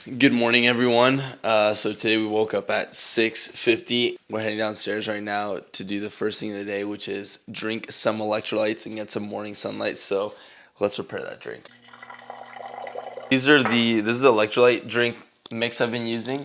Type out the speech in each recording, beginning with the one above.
Good morning, everyone. So today we woke up at 6:50. We're heading downstairs right now to do the first thing of the day, which is drink some electrolytes and get some morning sunlight. So let's prepare that drink. This is the electrolyte drink mix I've been using.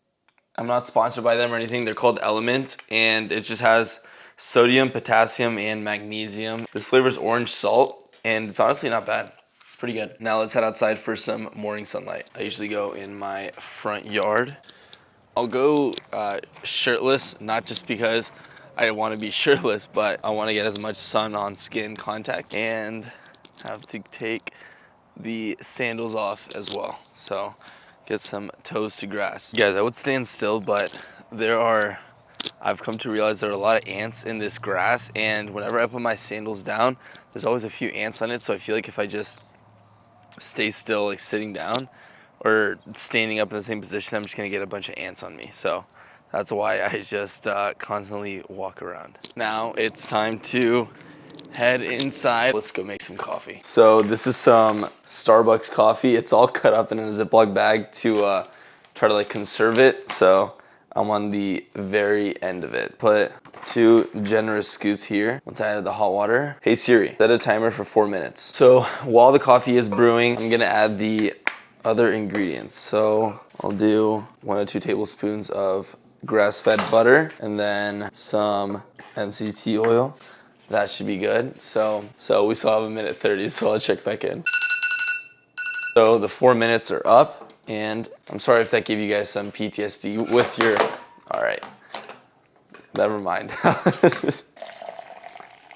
I'm not sponsored by them or anything. They're called Element, and it just has sodium, potassium, and magnesium. This flavor is orange salt, and it's honestly not bad. Pretty good. Now let's head outside for some morning sunlight. I usually go in my front yard. I'll go shirtless, not just because I want to be shirtless, but I want to get as much sun on skin contact and have to take the sandals off as well. So get some toes to grass. Guys, I would stand still, but I've come to realize there are a lot of ants in this grass, and whenever I put my sandals down, there's always a few ants on it. So I feel like if I just stay still, like sitting down or standing up in the same position, I'm just gonna get a bunch of ants on me. So that's why I just constantly walk around. Now it's time to head inside. Let's go make some coffee. So this is some Starbucks coffee. It's all cut up in a Ziploc bag to try to like conserve it. So I'm on the very end of it. Put 2 generous scoops here. Once I added the hot water. Hey Siri, set a timer for 4 minutes. So while the coffee is brewing, I'm gonna add the other ingredients. So I'll do 1 or 2 tablespoons of grass-fed butter and then some MCT oil. That should be good. So we still have 1:30, so I'll check back in. So the 4 minutes are up. And I'm sorry if that gave you guys some PTSD with your, all right, never mind.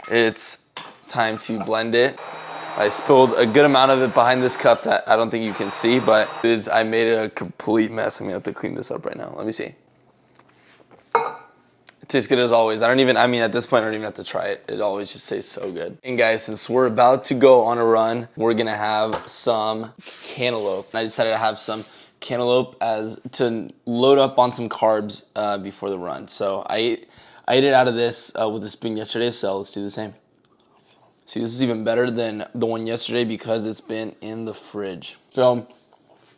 It's time to blend it. I spilled a good amount of it behind this cup that I don't think you can see, but I made it a complete mess. I'm gonna have to clean this up right now. Let me see. It tastes good as always. At this point, I don't even have to try it. It always just tastes so good. And guys, since we're about to go on a run, we're gonna have some cantaloupe. And I decided to have some cantaloupe to load up on some carbs before the run. So I ate it out of this with a spoon yesterday, so let's do the same. See, this is even better than the one yesterday because it's been in the fridge. So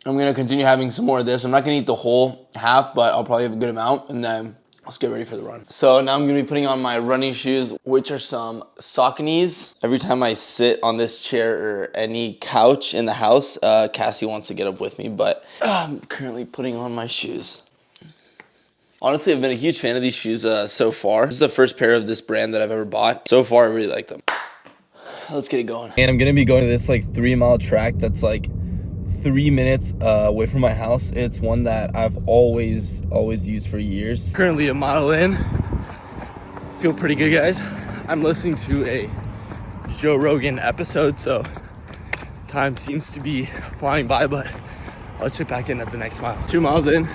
I'm gonna continue having some more of this. I'm not gonna eat the whole half, but I'll probably have a good amount, and then let's get ready for the run. So now I'm gonna be putting on my running shoes, which are some Sauconys. Every time I sit on this chair or any couch in the house, Cassie wants to get up with me, but I'm currently putting on my shoes. Honestly, I've been a huge fan of these shoes so far. This is the first pair of this brand that I've ever bought. So far, I really like them. Let's get it going. And I'm gonna be going to this like 3-mile track that's like 3 minutes away from my house. It's one that I've always used for years. Currently a mile in. Feel pretty good, guys. I'm listening to a Joe Rogan episode, so time seems to be flying by, but I'll check back in at the next mile. 2 miles in,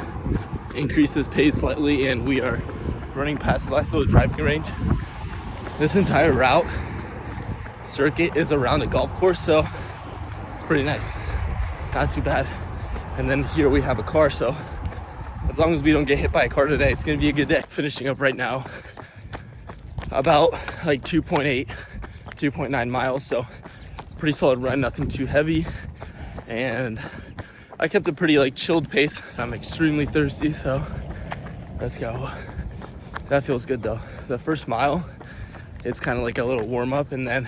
increase this pace slightly, and we are running past the last little driving range. This entire route circuit is around a golf course, so it's pretty nice. Not too bad. And then here we have a car, so as long as we don't get hit by a car today, it's gonna be a good day. Finishing up right now about like 2.9 miles, so pretty solid run, nothing too heavy, and I kept a pretty like chilled pace. I'm extremely thirsty, so let's go. That feels good though. The first mile, it's kind of like a little warm up, and then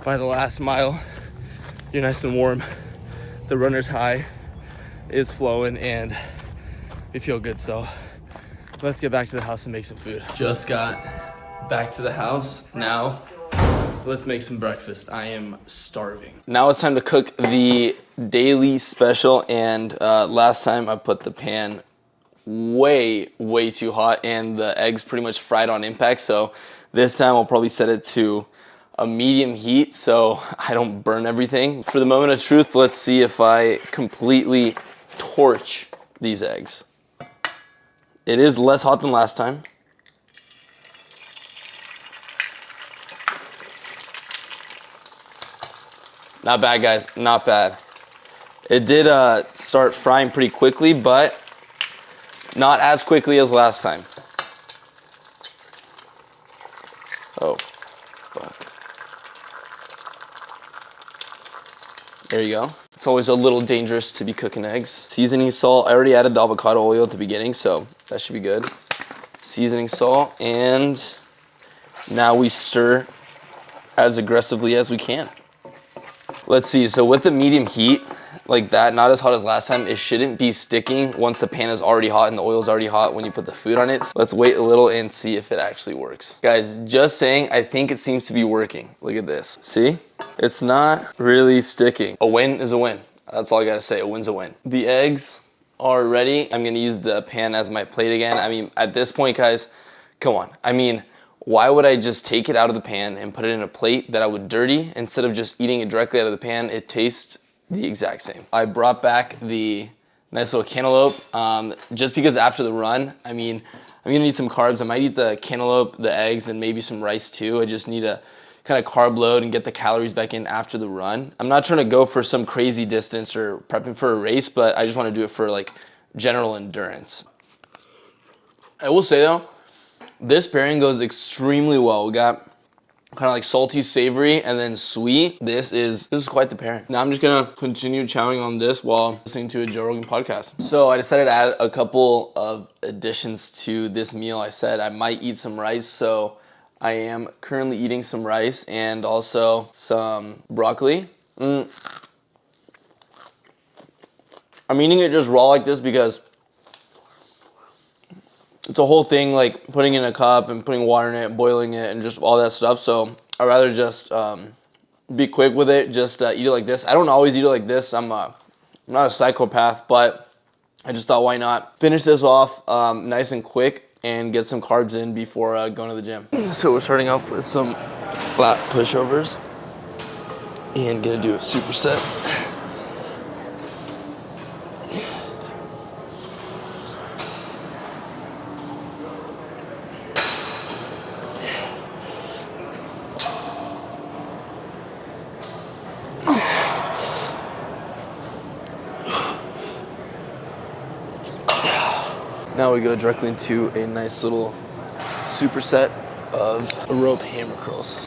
by the last mile, you're nice and warm. The runner's high is flowing and we feel good. So let's get back to the house and make some food. Just got back to the house. Now let's make some breakfast. I am starving. Now it's time to cook the daily special. And last time I put the pan way too hot and the eggs pretty much fried on impact. So this time I'll probably set it to a medium heat so I don't burn everything. For the moment of truth, let's see if I completely torch these eggs. It is less hot than last time. Not bad, guys, not bad. It did start frying pretty quickly, but not as quickly as last time. Oh, fuck. There you go. It's always a little dangerous to be cooking eggs. Seasoning salt, I already added the avocado oil at the beginning, so that should be good. Seasoning salt, and now we stir as aggressively as we can. Let's see, so with the medium heat, like that, not as hot as last time, it shouldn't be sticking once the pan is already hot and the oil is already hot when you put the food on it. So let's wait a little and see if it actually works. Guys, just saying, I think it seems to be working. Look at this. See? It's not really sticking. A win is a win. That's all I gotta say, a win's a win. The eggs are ready. I'm gonna use the pan as my plate again. I mean, at this point, guys, come on. I mean, why would I just take it out of the pan and put it in a plate that I would dirty instead of just eating it directly out of the pan? It tastes the exact same. I brought back the nice little cantaloupe just because after the run, I mean, I'm gonna need some carbs. I might eat the cantaloupe, the eggs, and maybe some rice too. I just need a kind of carb load and get the calories back in after the run. I'm not trying to go for some crazy distance or prepping for a race, but I just want to do it for like general endurance. I will say though, this pairing goes extremely well. We got kind of like salty, savory, and then sweet. This is quite the pairing. Now I'm just gonna continue chowing on this while listening to a Joe Rogan podcast. So I decided to add a couple of additions to this meal. I said I might eat some rice, so I am currently eating some rice and also some broccoli. I'm eating it just raw like this because it's a whole thing, like putting in a cup and putting water in it, boiling it, and just all that stuff. So I'd rather just be quick with it, just eat it like this. I don't always eat it like this. I'm not a psychopath, but I just thought, why not finish this off nice and quick and get some carbs in before going to the gym. So we're starting off with some lat pushovers and gonna do a superset. Now we go directly into a nice little superset of rope hammer curls.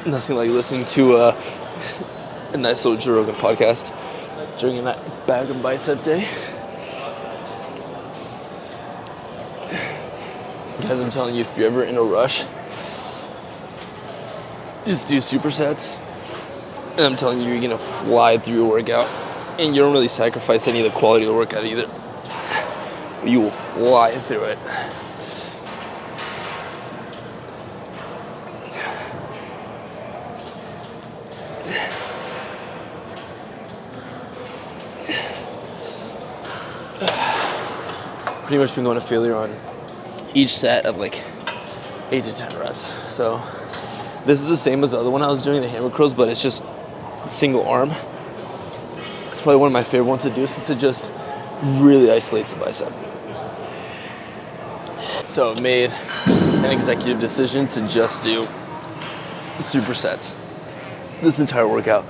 Nothing like listening to a nice little Joe Rogan podcast during a bag and bicep day. Guys, I'm telling you, if you're ever in a rush, just do supersets. And I'm telling you, you're gonna fly through your workout. And you don't really sacrifice any of the quality of the workout either. You will fly through it. Pretty much been going to failure on each set of like 8 to 10 reps. So this is the same as the other one I was doing, the hammer curls, but it's just single arm. It's probably one of my favorite ones to do since it just really isolates the bicep. So I've made an executive decision to just do supersets this entire workout.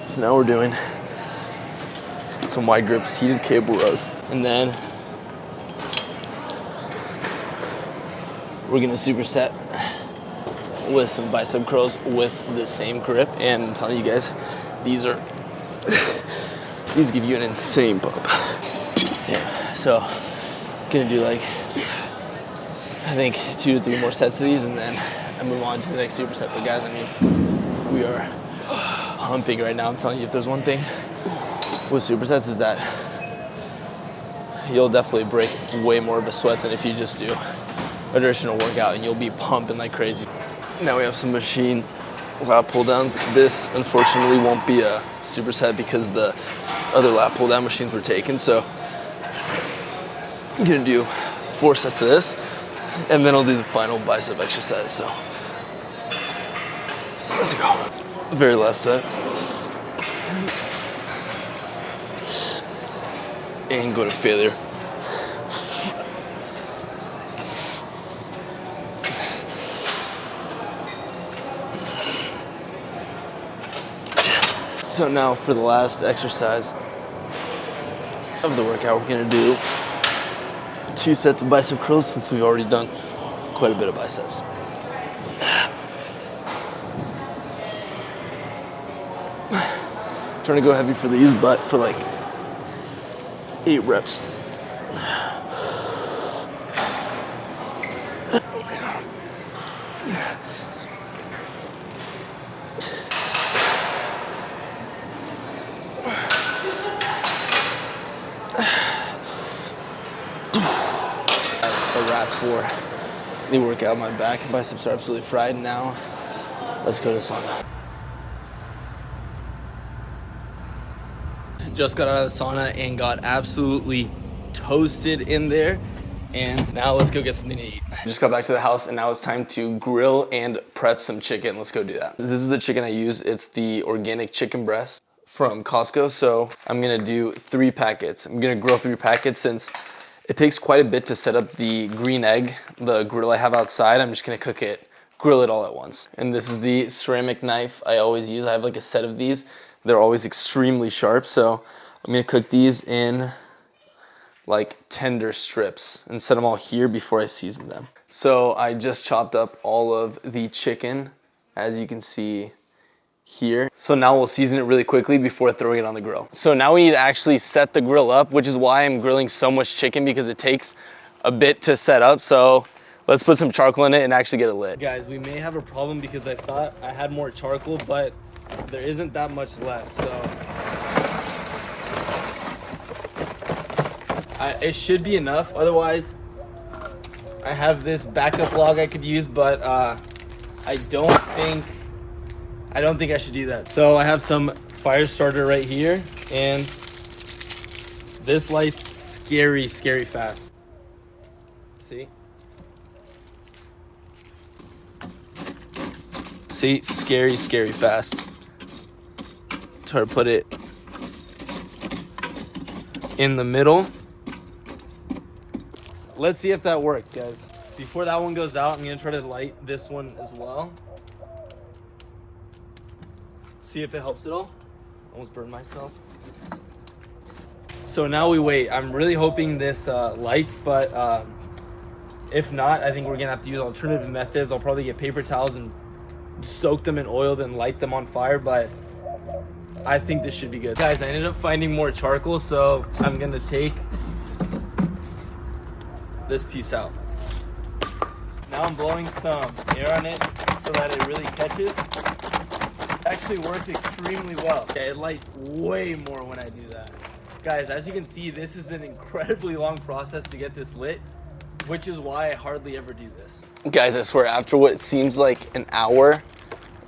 So now we're doing some wide grip seated cable rows, and then we're gonna superset with some bicep curls with the same grip. And I'm telling you guys, these give you an insane pump. Yeah, so gonna do like, I think 2 to 3 more sets of these, and then I move on to the next superset. But guys, I mean, we are pumping right now. I'm telling you, if there's one thing with supersets is that you'll definitely break way more of a sweat than if you just do a traditional workout, and you'll be pumping like crazy. Now we have some machine lat pull downs. This unfortunately won't be a superset because the other lat pull down machines were taken. So I'm gonna do 4 sets of this, and then I'll do the final bicep exercise. So let's go. The very last set. And go to failure. So now for the last exercise of the workout, we're gonna do 2 sets of bicep curls since we've already done quite a bit of biceps. Trying to go heavy for these, but for like 8 reps. That's a wrap for the workout. My back and biceps are absolutely fried now. Let's go to sauna. Just got out of the sauna and got absolutely toasted in there. And now let's go get something to eat. Just got back to the house and now it's time to grill and prep some chicken. Let's go do that. This is the chicken I use. It's the organic chicken breast from Costco. So I'm gonna do 3 packets. I'm gonna grill 3 packets since it takes quite a bit to set up the green egg, the grill I have outside. I'm just gonna grill it all at once. And this is the ceramic knife I always use. I have like a set of these. They're always extremely sharp. So I'm gonna cook these in like tender strips and set them all here before I season them. So I just chopped up all of the chicken, as you can see here. So now we'll season it really quickly before throwing it on the grill. So now we need to actually set the grill up, which is why I'm grilling so much chicken, because it takes a bit to set up. So let's put some charcoal in it and actually get it lit. Guys, we may have a problem because I thought I had more charcoal, but there isn't that much left, so. It should be enough. Otherwise, I have this backup log I could use, but I don't think I should do that. So I have some fire starter right here, and this lights scary fast. See? See, scary fast. Try to put it in the middle. Let's see if that works, guys. Before that one goes out, I'm gonna try to light this one as well. See if it helps at all. Almost burned myself. So now we wait. I'm really hoping this lights, but if not, I think we're gonna have to use alternative methods. I'll probably get paper towels and soak them in oil, then light them on fire, but I think this should be good. Guys, I ended up finding more charcoal, so I'm gonna take this piece out. Now I'm blowing some air on it so that it really catches. It actually works extremely well. Okay, it lights way more when I do that. Guys, as you can see, this is an incredibly long process to get this lit, which is why I hardly ever do this. Guys, I swear, after what seems like an hour,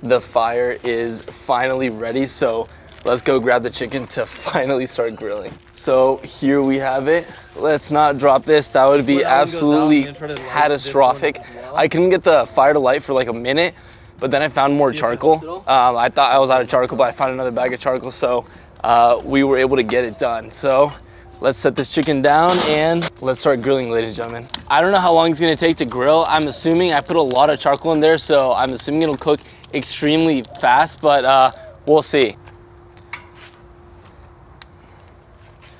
the fire is finally ready. So let's go grab the chicken to finally start grilling. So here we have it. Let's not drop this. That would be absolutely catastrophic. I couldn't get the fire to light for like a minute, but then I found more charcoal. I thought I was out of charcoal, but I found another bag of charcoal. So we were able to get it done. So let's set this chicken down and let's start grilling, ladies and gentlemen. I don't know how long it's gonna take to grill. I'm assuming I put a lot of charcoal in there, so I'm assuming it'll cook extremely fast, but we'll see.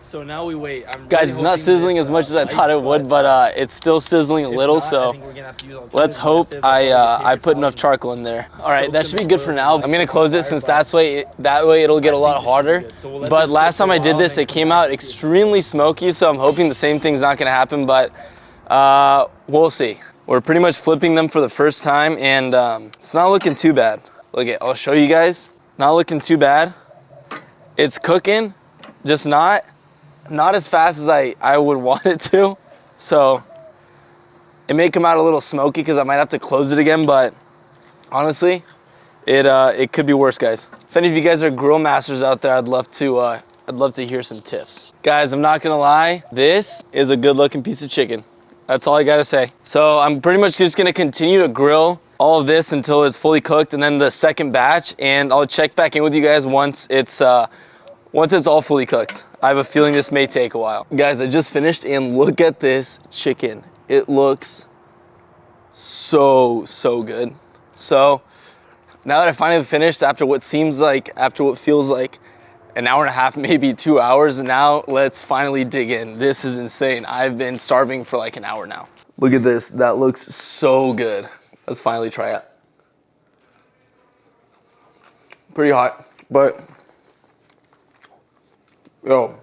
So now we wait. Guys, it's not sizzling as much as I thought it would, but it's still sizzling a little, so let's hope I put enough charcoal in there. All right, that should be good for now. I'm gonna close it since that way it'll get a lot harder. But last time I did this, it came out extremely smoky, so I'm hoping the same thing's not gonna happen, but we'll see. We're pretty much flipping them for the first time, and it's not looking too bad. Look at, I'll show you guys. Not looking too bad. It's cooking, just not as fast as I would want it to. So it may come out a little smoky because I might have to close it again, but honestly, it could be worse, guys. If any of you guys are grill masters out there, I'd love to hear some tips. Guys, I'm not gonna lie, this is a good looking piece of chicken. That's all I gotta say. So I'm pretty much just gonna continue to grill all of this until it's fully cooked, and then the second batch, and I'll check back in with you guys once it's all fully cooked. I have a feeling this may take a while. Guys, I just finished, and look at this chicken. It looks so good. So Now that I finally finished after what feels like an hour and a half, maybe 2 hours, now let's finally dig in. This is insane. I've been starving for like an hour now. Look at this, that looks so good. Let's finally try it. Pretty hot, but yo.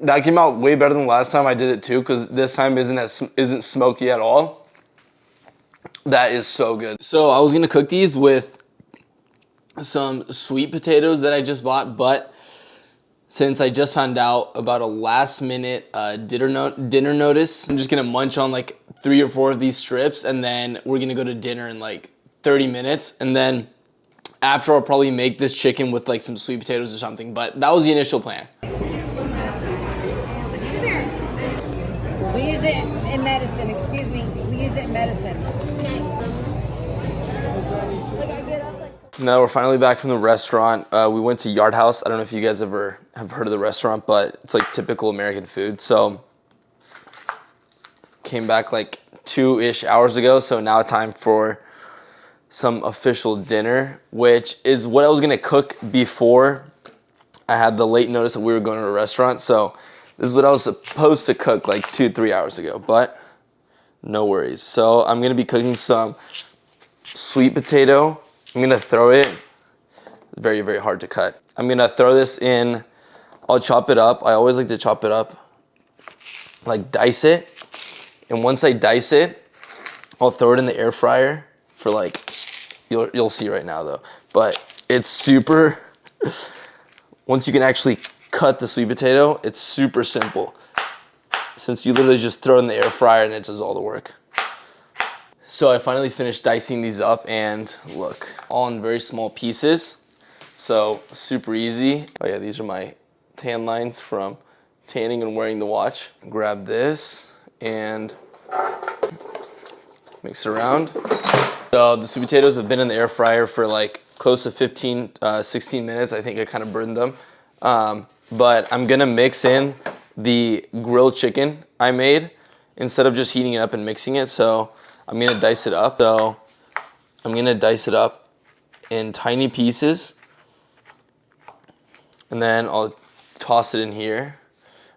That came out way better than last time I did it too, because this time isn't smoky at all. That is so good. So I was gonna cook these with some sweet potatoes that I just bought, but since I just found out about a last minute dinner notice, I'm just gonna munch on like 3 or 4 of these strips, and then we're gonna go to dinner in like 30 minutes. And then after, I'll probably make this chicken with like some sweet potatoes or something, but that was the initial plan. We use it in medicine, excuse me. We use it in medicine. Now we're finally back from the restaurant. We went to Yard House. I don't know if you guys ever have heard of the restaurant, but it's like typical American food. So came back like 2-ish hours ago. So now time for some official dinner, which is what I was gonna cook before I had the late notice that we were going to a restaurant. So this is what I was supposed to cook like 2-3 hours ago, but no worries. So I'm gonna be cooking some sweet potato. I'm gonna throw it, very, very hard to cut. I'm gonna throw this in, I'll chop it up. I always like to chop it up, like dice it. And once I dice it, I'll throw it in the air fryer for like, you'll see right now though. But it's super, once you can actually cut the sweet potato, it's super simple. Since you literally just throw it in the air fryer and it does all the work. So I finally finished dicing these up, and look, all in very small pieces. So super easy. Oh yeah, these are my tan lines from tanning and wearing the watch. Grab this and mix it around. So the sweet potatoes have been in the air fryer for like close to 16 minutes. I think I kind of burned them. But I'm gonna mix in the grilled chicken I made instead of just heating it up and mixing it. So I'm gonna dice it up. So I'm gonna dice it up in tiny pieces, and then I'll toss it in here.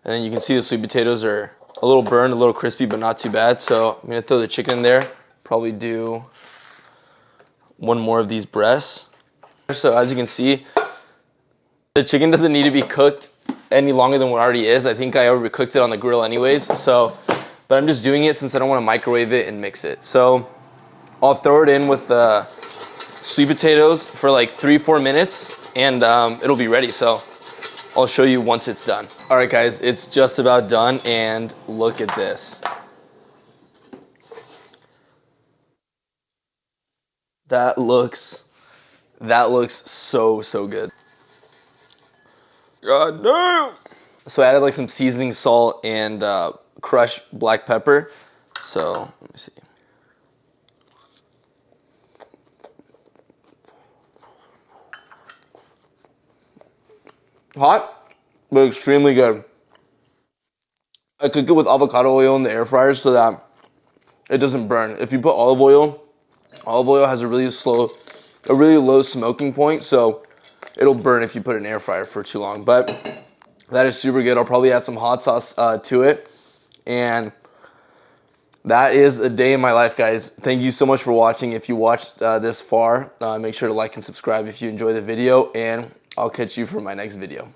And then you can see the sweet potatoes are a little burned, a little crispy, but not too bad. So I'm gonna throw the chicken in there, probably do 1 more of these breasts. So as you can see, the chicken doesn't need to be cooked any longer than what already is. I think I overcooked it on the grill anyways. So, but I'm just doing it since I don't want to microwave it and mix it. So I'll throw it in with the sweet potatoes for like 3-4 minutes, and it'll be ready. So I'll show you once it's done. All right, guys, it's just about done, and look at this. That looks so good. God damn. So I added like some seasoning salt and crushed black pepper. So let me see. Hot, but extremely good. I cook it with avocado oil in the air fryer so that it doesn't burn. If you put olive oil has a really low smoking point, so it'll burn if you put it in an air fryer for too long. But that is super good. I'll probably add some hot sauce to it. And that is a day in my life, guys. Thank you so much for watching. If you watched this far, make sure to like and subscribe if you enjoy the video, and I'll catch you for my next video.